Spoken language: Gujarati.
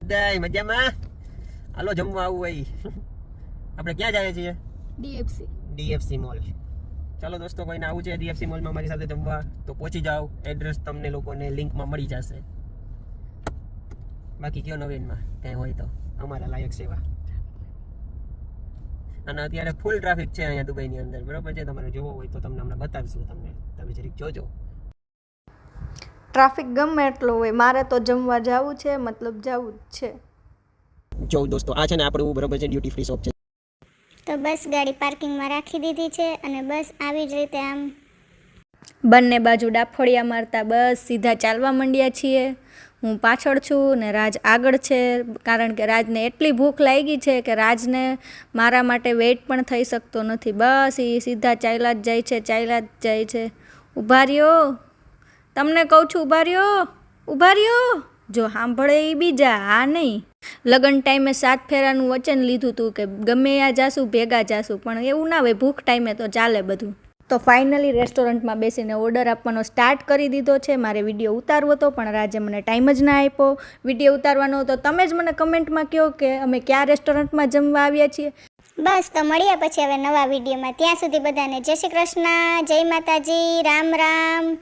દાય મજામાં. હાલો જમવા આવું ભાઈ. આપણે ક્યાં જઈએ છીએ? DFC mall. ચાલો દોસ્તો, કોઈને આવું છે ડીએફસી મોલમાં મારી સાથે જમવા તો પહોંચી જાઓ. એડ્રેસ તમને લોકોને લિંકમાં મળી જશે. બાકી કયો નવીનમાં ક્યાંય હોય તો અમારા લાયક સેવા. અને અત્યારે ફૂલ ટ્રાફિક છે અહીંયા દુબઈની અંદર, બરોબર છે. તમારે જોવો હોય તો તમને હમણાં બતાવીશું. તમે જરીક જોજો. ટ્રાફિક ગમે એટલો હોય, મારે તો જમવા જવું છે, મતલબ જવું જ છે. જો દોસ્તો, આ છે ને આપણું બરોબર છે ડ્યુટી ફ્રી શોપ છે. તો બસ ગાડી પાર્કિંગમાં રાખી દીધી છે અને બસ આવી જ રીતે આમ બંને બાજુ ડાફોડિયા મારતા બસ સીધા ચાલવા માંડ્યા છીએ. હું પાછળ છું ને રાજ આગળ છે, કારણ કે રાજને એટલી ભૂખ લાગી છે કે રાજને મારા માટે વેઇટ પણ થઈ શકતો નથી. બસ એ સીધા ચાલ્યા જ જાય છે. ઊભા રહ્યો, તમને કહું છું ઊભા રહ્યો. જો સાંભળે એ બીજા, હા નહીં. લગ્ન ટાઈમે 7 ફેરાનું વચન લીધું હતું કે ગમે ત્યાં જાશું ભેગા જાશું, પણ એવું ના હોય, ભૂખ ટાઈમે તો ચાલે બધું. તો ફાઇનલી રેસ્ટોરન્ટમાં બેસીને ઓર્ડર આપવાનો સ્ટાર્ટ કરી દીધો છે. મારે વિડીયો ઉતારવો હતો પણ રાજે મને ટાઈમ જ ના આપ્યો વિડીયો ઉતારવાનો. તો તમે જ મને કમેન્ટમાં કહો કે અમે કયા રેસ્ટોરન્ટમાં જમવા આવ્યા છીએ. બસ તો મળીએ પછી હવે નવા વિડીયોમાં. ત્યાં સુધી બધાને જય શ્રી કૃષ્ણ, જય માતાજી, રામ રામ.